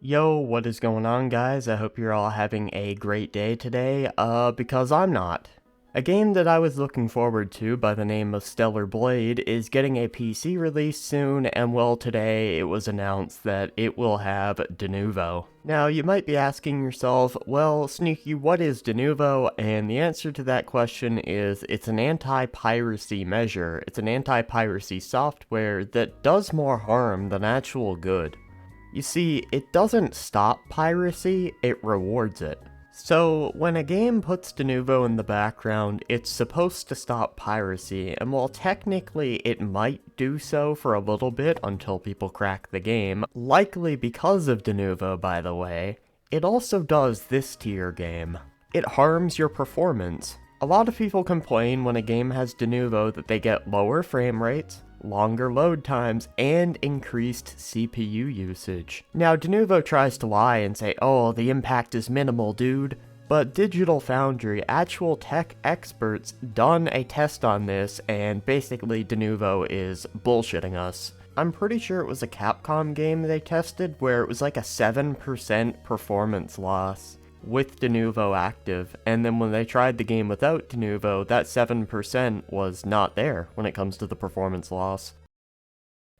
Yo, what is going on, guys? I hope you're all having a great day today, because I'm not. A game that I was looking forward to by the name of Stellar Blade is getting a PC release soon, and well, today it was announced that it will have Denuvo. Now, you might be asking yourself, well, Sneaky, what is Denuvo? And the answer to that question is it's an anti-piracy measure. It's an anti-piracy software that does more harm than actual good. You see, it doesn't stop piracy, it rewards it. So, when a game puts Denuvo in the background, it's supposed to stop piracy, and while technically it might do so for a little bit until people crack the game, likely because of Denuvo, by the way, it also does this to your game. It harms your performance. A lot of people complain when a game has Denuvo that they get lower frame rates, longer load times, and increased CPU usage. Now, Denuvo tries to lie and say, oh, the impact is minimal, dude. But Digital Foundry, actual tech experts, done a test on this, and basically Denuvo is bullshitting us. I'm pretty sure it was a Capcom game they tested where it was like a 7% performance loss with Denuvo active, and then when they tried the game without Denuvo, that 7% was not there when it comes to the performance loss.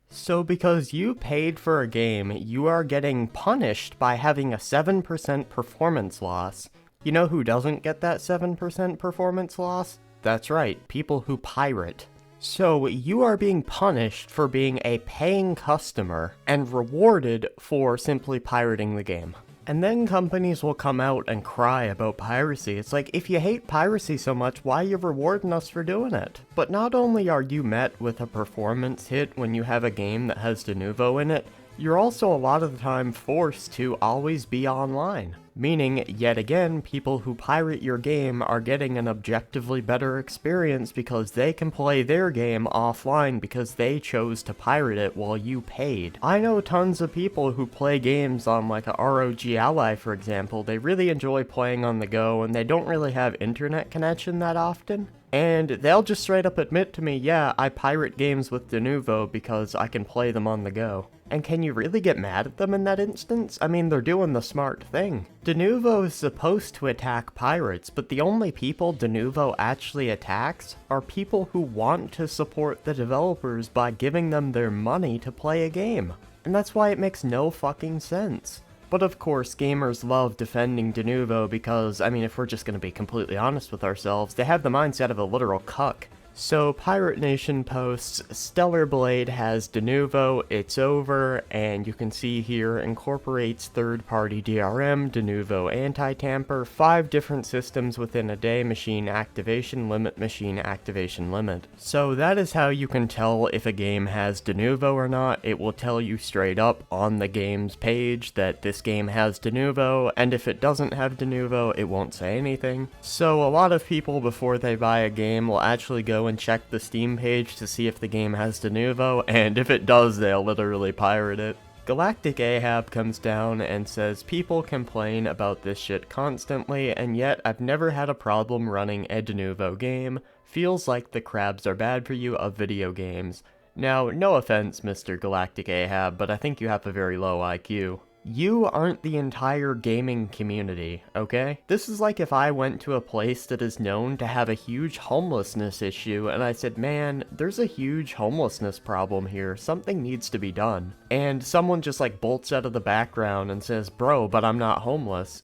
So because you paid for a game, you are getting punished by having a 7% performance loss. You know who doesn't get that 7% performance loss? That's right, people who pirate. So you are being punished for being a paying customer and rewarded for simply pirating the game. And then companies will come out and cry about piracy. It's like, if you hate piracy so much, why are you rewarding us for doing it? But not only are you met with a performance hit when you have a game that has Denuvo in it, you're also a lot of the time forced to always be online. Meaning, yet again, people who pirate your game are getting an objectively better experience because they can play their game offline because they chose to pirate it while you paid. I know tons of people who play games on like a ROG Ally, for example. They really enjoy playing on the go and they don't really have internet connection that often. And they'll just straight up admit to me, yeah, I pirate games with Denuvo because I can play them on the go. And can you really get mad at them in that instance? I mean, they're doing the smart thing. Denuvo is supposed to attack pirates, but the only people Denuvo actually attacks are people who want to support the developers by giving them their money to play a game. And that's why it makes no fucking sense. But of course, gamers love defending Denuvo because, I mean, if we're just gonna be completely honest with ourselves, they have the mindset of a literal cuck. So, Pirate Nation posts, Stellar Blade has Denuvo, it's over, and you can see here, incorporates third-party DRM, Denuvo anti-tamper, 5 different systems within a day, machine activation limit. So that is how you can tell if a game has Denuvo or not. It will tell you straight up on the game's page that this game has Denuvo, and if it doesn't have Denuvo, it won't say anything. So a lot of people, before they buy a game, will actually go and check the Steam page to see if the game has Denuvo, and if it does, they'll literally pirate it. Galactic Ahab comes down and says, people complain about this shit constantly, and yet I've never had a problem running a Denuvo game. Feels like the crabs are bad for you of video games. Now, no offense, Mr. Galactic Ahab, but I think you have a very low IQ. You aren't the entire gaming community, okay? This is like if I went to a place that is known to have a huge homelessness issue and I said, man, there's a huge homelessness problem here, something needs to be done. And someone just like bolts out of the background and says, bro, but I'm not homeless.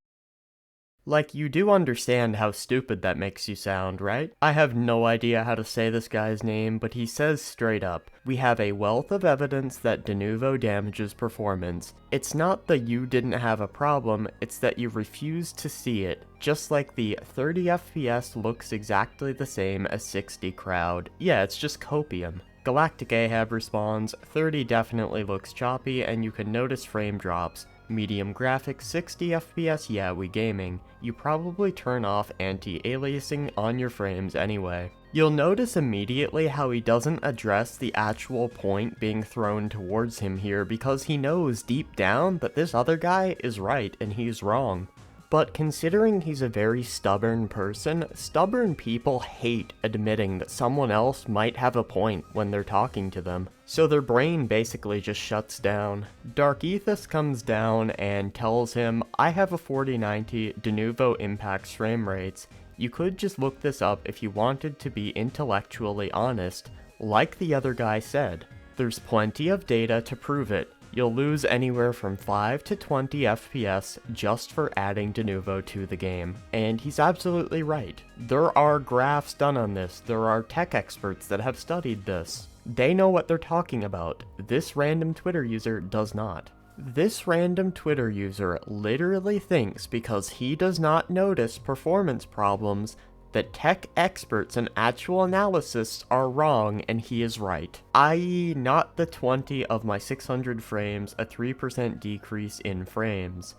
Like, you do understand how stupid that makes you sound, right? I have no idea how to say this guy's name, but he says straight up, we have a wealth of evidence that Denuvo damages performance. It's not that you didn't have a problem, it's that you refused to see it. Just like the 30 FPS looks exactly the same as 60 crowd. Yeah, it's just copium. Galactic Ahab responds, 30 definitely looks choppy and you can notice frame drops. Medium graphics, 60 FPS, yeah, we gaming. You probably turn off anti-aliasing on your frames anyway. You'll notice immediately how he doesn't address the actual point being thrown towards him here because he knows deep down that this other guy is right and he's wrong. but considering he's a very stubborn person, stubborn people hate admitting that someone else might have a point when they're talking to them. So their brain basically just shuts down. Dark Ethos comes down and tells him, I have a 4090 Denuvo impacts frame rates. You could just look this up if you wanted to be intellectually honest, like the other guy said. There's plenty of data to prove it. You'll lose anywhere from 5 to 20 FPS just for adding Denuvo to the game. And he's absolutely right. There are graphs done on this. There are tech experts that have studied this. They know what they're talking about. This random Twitter user does not. This random Twitter user literally thinks because he does not notice performance problems that tech experts and actual analysts are wrong and he is right. I.e. not the 20 of my 600 frames, a 3% decrease in frames.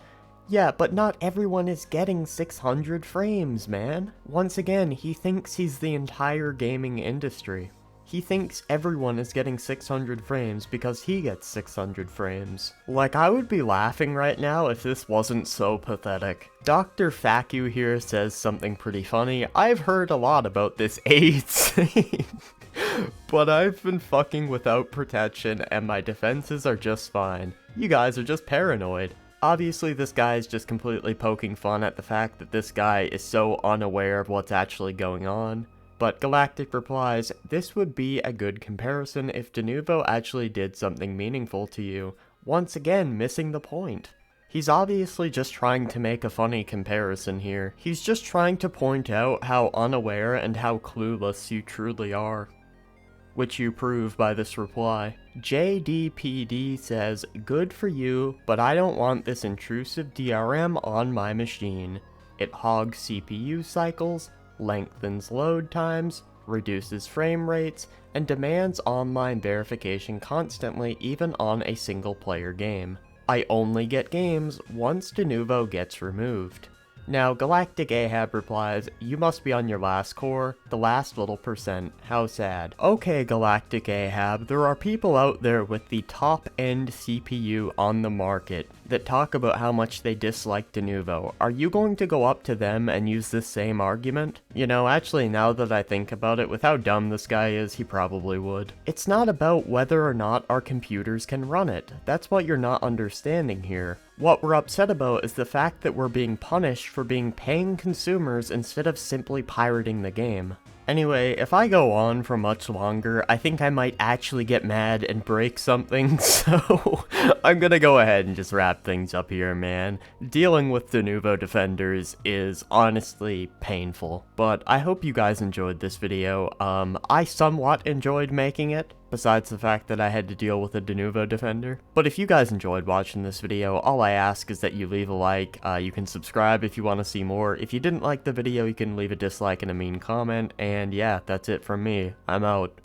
Yeah, but not everyone is getting 600 frames, man. Once again, he thinks he's the entire gaming industry. He thinks everyone is getting 600 frames because he gets 600 frames. Like, I would be laughing right now if this wasn't so pathetic. Dr. Faku here says something pretty funny. I've heard a lot about this AIDS thing, but I've been fucking without protection and my defenses are just fine. You guys are just paranoid. Obviously, this guy is just completely poking fun at the fact that this guy is so unaware of what's actually going on. But Galactic replies, this would be a good comparison if Denuvo actually did something meaningful to you, once again missing the point. He's obviously just trying to make a funny comparison here. He's just trying to point out how unaware and how clueless you truly are. Which you prove by this reply. JDPD says, good for you, but I don't want this intrusive DRM on my machine. It hogs CPU cycles, lengthens load times, reduces frame rates, and demands online verification constantly even on a single player game. I only get games once Denuvo gets removed. Now, Galactic Ahab replies, you must be on your last core, the last little percent, how sad. Okay, Galactic Ahab, there are people out there with the top-end CPU on the market that talk about how much they dislike Denuvo. Are you going to go up to them and use this same argument? You know, actually, now that I think about it, with how dumb this guy is, he probably would. It's not about whether or not our computers can run it. That's what you're not understanding here. What we're upset about is the fact that we're being punished for being paying consumers instead of simply pirating the game. Anyway, if I go on for much longer, I think I might actually get mad and break something, so I'm gonna go ahead and just wrap things up here, man. Dealing with Denuvo defenders is honestly painful, but I hope you guys enjoyed this video. I somewhat enjoyed making it, besides the fact that I had to deal with a Denuvo defender. But if you guys enjoyed watching this video, all I ask is that you leave a like, you can subscribe if you want to see more. If you didn't like the video, you can leave a dislike and a mean comment, and yeah, that's it from me. I'm out.